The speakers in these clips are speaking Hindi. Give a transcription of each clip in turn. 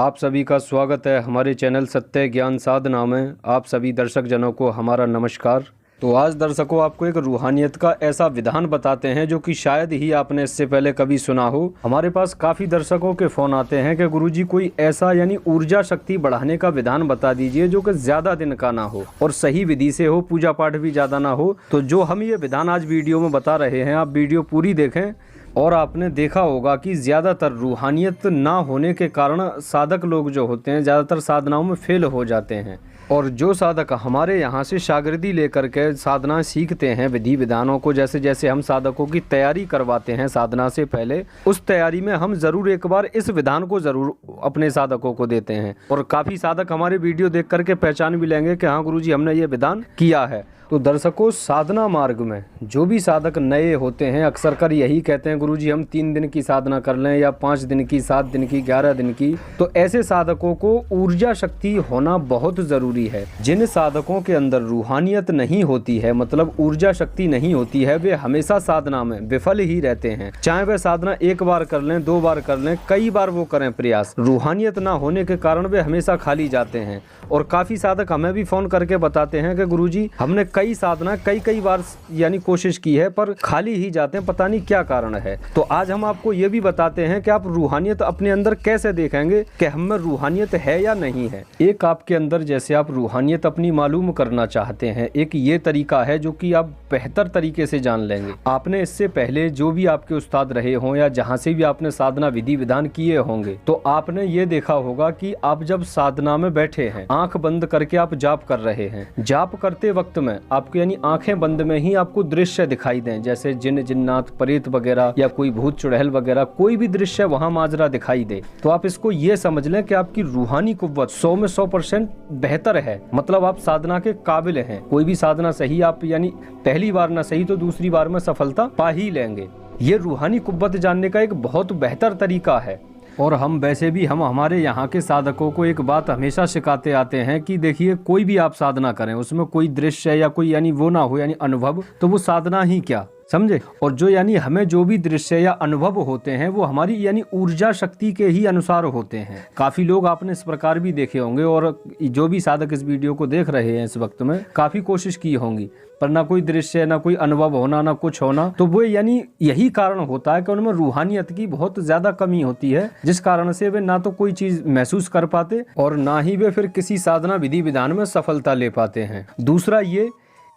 आप सभी का स्वागत है हमारे चैनल सत्य ज्ञान साधना में। आप सभी दर्शक जनों को हमारा नमस्कार। तो आज दर्शकों आपको एक रूहानियत का ऐसा विधान बताते हैं जो कि शायद ही आपने इससे पहले कभी सुना हो। हमारे पास काफ़ी दर्शकों के फ़ोन आते हैं कि गुरुजी कोई ऐसा यानी ऊर्जा शक्ति बढ़ाने का विधान बता दीजिए जो कि ज़्यादा दिन का ना हो और सही विधि से हो, पूजा पाठ भी ज़्यादा ना हो। तो जो हम ये विधान आज वीडियो में बता रहे हैं, आप वीडियो पूरी देखें। और आपने देखा होगा कि ज़्यादातर रूहानियत ना होने के कारण साधक लोग जो होते हैं ज़्यादातर साधनाओं में फेल हो जाते हैं। और जो साधक हमारे यहाँ से शागिर्दी लेकर के साधना सीखते हैं, विधि विधानों को जैसे जैसे हम साधकों की तैयारी करवाते हैं साधना से पहले, उस तैयारी में हम ज़रूर एक बार इस विधान को ज़रूर अपने साधकों को देते हैं। और काफ़ी साधक हमारे वीडियो देख करके पहचान भी लेंगे कि हाँ गुरुजी हमने ये विधान किया है। तो दर्शकों, साधना मार्ग में जो भी साधक नए होते हैं अक्सर कर यही कहते हैं गुरुजी हम 3 दिन की साधना कर लें या 5 दिन की, 7 दिन की, 11 दिन की। तो ऐसे साधकों को ऊर्जा शक्ति होना बहुत ज़रूरी है। जिन साधकों के अंदर रूहानियत नहीं होती है, मतलब ऊर्जा शक्ति नहीं होती है, वे हमेशा साधना में विफल ही रहते हैं। चाहे वे साधना 1 बार कर लें, 2 बार कर लें, कई बार वो करें प्रयास, रूहानियत ना होने के कारण वे हमेशा खाली जाते हैं। और काफ़ी साधक हमें भी फ़ोन करके बताते हैं कि गुरुजी हमने कई साधना कई बार यानी कोशिश की है पर खाली ही जाते हैं, पता नहीं क्या कारण है। तो आज हम आपको ये भी बताते हैं कि आप रूहानियत अपने अंदर कैसे देखेंगे कि हम में रूहानियत है या नहीं है। एक आपके अंदर जैसे आप रूहानियत अपनी मालूम करना चाहते हैं, एक ये तरीका है जो कि आप बेहतर तरीके से जान लेंगे। आपने इससे पहले जो भी आपके उस्ताद रहे हों या जहाँ से भी आपने साधना विधि विधान किए होंगे, तो आपने ये देखा होगा कि आप जब साधना में बैठे हैं, आंख बंद करके आप जाप कर रहे हैं, जाप करते वक्त में आपको यानी आंखें बंद में ही आपको दृश्य दिखाई दें, जैसे जिन जिन्नात, प्रेत वगैरह या कोई भूत चुड़ैल वगैरह कोई भी दृश्य वहां माजरा दिखाई दे, तो आप इसको ये समझ लें कि आपकी रूहानी कुव्वत 100 में 100% बेहतर है। मतलब आप साधना के काबिल हैं। कोई भी साधना सही आप यानी पहली बार ना सही तो दूसरी बार में सफलता पा ही लेंगे। ये रूहानी कुव्वत जानने का एक बहुत बेहतर तरीका है। और हम वैसे भी हम हमारे यहाँ के साधकों को एक बात हमेशा सिखाते आते हैं कि देखिए कोई भी आप साधना करें उसमें कोई दृश्य या कोई यानी वो ना हो यानी अनुभव, तो वो साधना ही क्या, समझे। और जो यानी हमें जो भी दृश्य या अनुभव होते हैं वो हमारी यानी ऊर्जा शक्ति के ही अनुसार होते हैं। काफी लोग आपने इस प्रकार भी देखे होंगे और जो भी साधक इस वीडियो को देख रहे हैं इस वक्त में काफी कोशिश की होंगी, पर ना कोई दृश्य, ना कोई अनुभव होना, ना कुछ होना। तो वो यानी यही कारण होता है कि उनमें रूहानियत की बहुत ज्यादा कमी होती है, जिस कारण से वे ना तो कोई चीज महसूस कर पाते और ना ही वे फिर किसी साधना विधि विधान में सफलता ले पाते हैं। दूसरा ये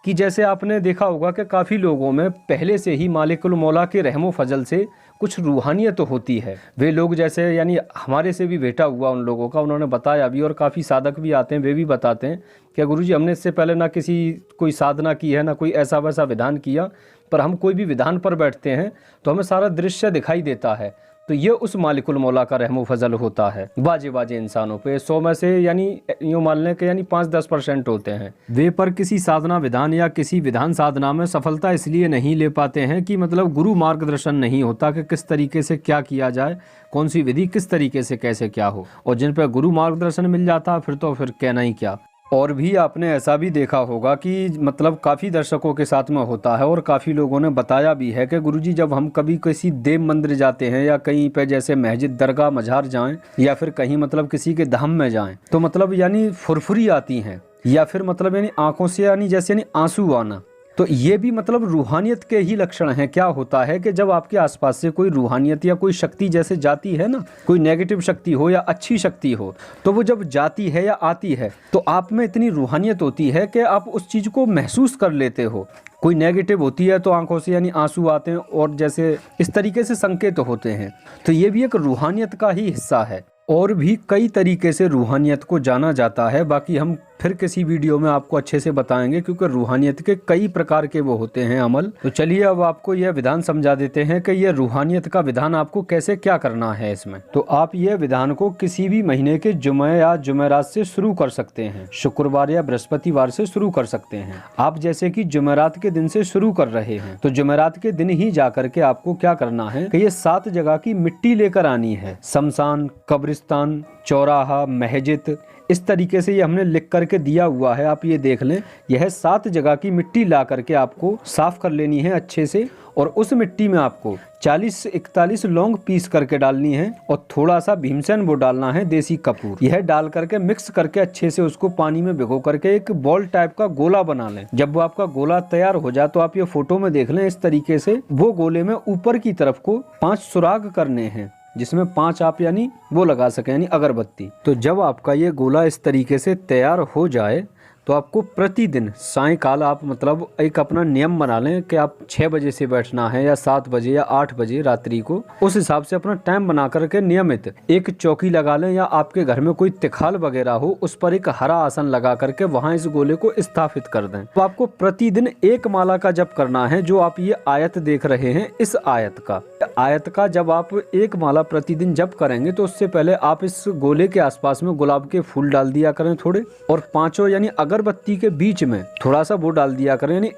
कि जैसे आपने देखा होगा कि काफ़ी लोगों में पहले से ही मालिकुल मौला के रहमो फजल से कुछ रूहानियत होती है। वे लोग जैसे यानी हमारे से भी बेटा हुआ उन लोगों का, उन्होंने बताया भी और काफ़ी साधक भी आते हैं, वे भी बताते हैं कि गुरुजी हमने इससे पहले ना किसी कोई साधना की है, ना कोई ऐसा वैसा विधान किया, पर हम कोई भी विधान पर बैठते हैं तो हमें सारा दृश्य दिखाई देता है। तो ये उस मालिकुल मौला का रहमो फजल होता है। बाजे बाजे इंसानों पे 100 में से यानी यूँ मान लें कि यानी 5-10% होते हैं वे पर किसी साधना विधान या किसी विधान साधना में सफलता इसलिए नहीं ले पाते हैं कि मतलब गुरु मार्गदर्शन नहीं होता कि किस तरीके से क्या किया जाए, कौन सी विधि किस तरीके से कैसे क्या हो। और जिन पर गुरु मार्गदर्शन मिल जाता है फिर तो फिर कहना ही क्या। और भी आपने ऐसा भी देखा होगा कि मतलब काफ़ी दर्शकों के साथ में होता है और काफ़ी लोगों ने बताया भी है कि गुरुजी जब हम कभी किसी देव मंदिर जाते हैं या कहीं पे जैसे मस्जिद, दरगाह, मज़ार जाएं या फिर कहीं मतलब किसी के धाम में जाएं, तो मतलब यानी फुरफुरी आती हैं या फिर मतलब यानी आंखों से यानी जैसे यानी आंसू आना, तो ये भी मतलब रूहानियत के ही लक्षण हैं। क्या होता है कि जब आपके आसपास से कोई रूहानियत या कोई शक्ति जैसे जाती है ना, कोई नेगेटिव शक्ति हो या अच्छी शक्ति हो, तो वो जब जाती है या आती है तो आप में इतनी रूहानियत होती है कि आप उस चीज़ को महसूस कर लेते हो। कोई नेगेटिव होती है तो आंखों से यानी आंसू आते हैं और जैसे इस तरीके से संकेत होते हैं। तो ये भी एक रूहानियत का ही हिस्सा है। और भी कई तरीके से रूहानियत को जाना जाता है, बाकी हम फिर किसी वीडियो में आपको अच्छे से बताएंगे क्योंकि रूहानियत के कई प्रकार के वो होते हैं अमल। तो चलिए अब आपको यह विधान समझा देते हैं कि यह रूहानियत का विधान आपको कैसे क्या करना है इसमें। तो आप यह विधान को किसी भी महीने के जुमे या जुमेरात से शुरू कर सकते हैं, शुक्रवार या बृहस्पतिवार से शुरू कर सकते हैं। आप जैसे कि जुमेरात के दिन से शुरू कर रहे हैं तो जुमेरात के दिन ही जाकर के आपको क्या करना है कि ये 7 जगह की मिट्टी लेकर आनी है। शमशान, कब्रिस्तान, चौराहा, मस्जिद, इस तरीके से ये हमने लिख करके दिया हुआ है, आप ये देख लें। यह 7 जगह की मिट्टी ला करके आपको साफ कर लेनी है अच्छे से, और उस मिट्टी में आपको 40 से 41 लौंग पीस करके डालनी है और थोड़ा सा भीमसेन वो डालना है, देसी कपूर। यह डाल करके मिक्स करके अच्छे से उसको पानी में भिगो करके एक बॉल टाइप का गोला बना लें। जब वो आपका गोला तैयार हो जाए तो आप ये फोटो में देख लें, इस तरीके से वो गोले में ऊपर की तरफ को 5 सुराग करने हैं, जिसमें 5 आप यानी वो लगा सकें, यानी अगरबत्ती। तो जब आपका ये गोला इस तरीके से तैयार हो जाए तो आपको प्रतिदिन सायंकाल आप मतलब एक अपना नियम बना लें कि आप 6 बजे से बैठना है या 7 बजे या 8 बजे रात्रि को, उस हिसाब से अपना टाइम बना करके नियमित एक चौकी लगा लें, या आपके घर में कोई तिखाल वगैरह हो उस पर एक हरा आसन लगा करके वहां इस गोले को स्थापित कर दें। तो आपको प्रतिदिन 1 माला का जप करना है। जो आप ये आयत देख रहे हैं, इस आयत का जब आप 1 माला प्रतिदिन जप करेंगे तो उससे पहले आप इस गोले के आसपास में गुलाब के फूल डाल दिया करें थोड़े, और 5 यानी अगरबत्ती के बीच में थोड़ा सा वो डाल दिया करें, यानी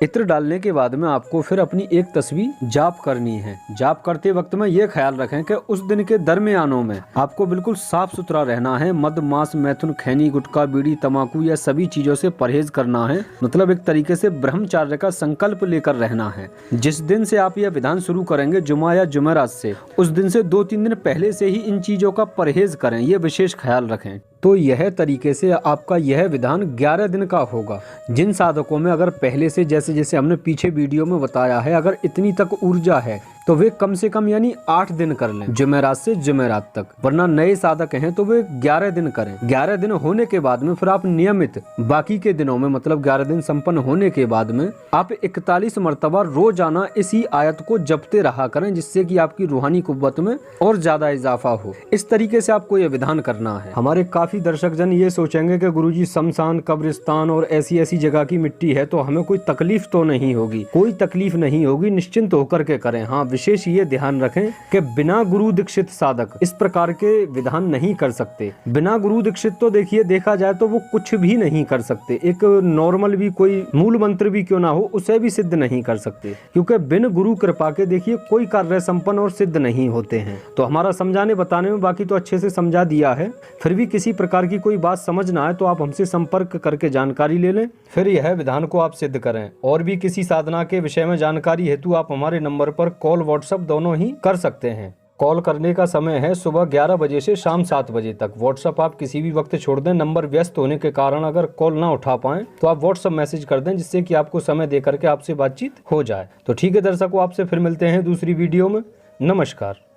इत्र डालने के बाद में आपको फिर अपनी एक तस्वीर जाप करनी है। जाप करते वक्त में ये ख्याल रखें कि उस दिन के दरमियानों में आपको बिल्कुल साफ सुथरा रहना है। मद, मांस, मैथुन, खैनी, गुटखा, बीड़ी, तम्बाकू या सभी चीजों से परहेज करना है। मतलब एक तरीके से ब्रह्मचार्य का संकल्प लेकर रहना है। जिस दिन से आप यह विधान शुरू करेंगे, जुमा या जुमेरात से, उस दिन से 2-3 दिन पहले से ही इन चीजों का परहेज करें, ये विशेष ख्याल रखें। तो यह तरीके से आपका यह विधान 11 दिन का होगा। जिन साधकों में अगर पहले से जैसे जैसे हमने पीछे वीडियो में बताया है, अगर इतनी तक ऊर्जा है तो वे कम से कम यानी 8 दिन कर लें, जुमेरात से जुमेरात तक। वरना नए साधक हैं तो वे 11 दिन करें। 11 दिन होने के बाद में फिर आप नियमित बाकी के दिनों में, मतलब 11 दिन संपन्न होने के बाद में आप 41 मरतबा रोजाना इसी आयत को जपते रहा करें, जिससे कि आपकी रूहानी कुव्वत में और ज्यादा इजाफा हो। इस तरीके से आपको यह विधान करना है। हमारे काफी दर्शक जन ये सोचेंगे कि गुरुजी शमशान, कब्रिस्तान और ऐसी जगह की मिट्टी है तो हमें कोई तकलीफ तो नहीं होगी। कोई तकलीफ नहीं होगी, निश्चिंत होकर के करें। हाँ, विशेष ये ध्यान रखें कि बिना गुरु दीक्षित साधक इस प्रकार के विधान नहीं कर सकते। बिना गुरु दीक्षित तो देखिए, देखा जाए तो वो कुछ भी नहीं कर सकते। एक नॉर्मल भी कोई मूल मंत्र भी क्यों ना हो, उसे भी सिद्ध नहीं कर सकते, क्योंकि बिन गुरु कृपा के देखिए कोई कार्य संपन्न और सिद्ध नहीं होते हैं। तो हमारा समझाने बताने में बाकी तो अच्छे से समझा दिया है। फिर भी किसी प्रकार की कोई बात समझ ना आए तो आप हमसे संपर्क करके जानकारी ले लें, फिर यह विधान को आप सिद्ध करें। और भी किसी साधना के विषय में जानकारी हेतु आप हमारे नंबर पर कॉल, व्हाट्सएप दोनों ही कर सकते हैं। कॉल करने का समय है सुबह 11 बजे से शाम 7 बजे तक। व्हाट्सएप आप किसी भी वक्त छोड़ दें। नंबर व्यस्त होने के कारण अगर कॉल ना उठा पाएं तो आप व्हाट्सएप मैसेज कर दें, जिससे कि आपको समय दे करके आपसे बातचीत हो जाए। तो ठीक है दर्शकों, आपसे फिर मिलते हैं दूसरी वीडियो में। नमस्कार।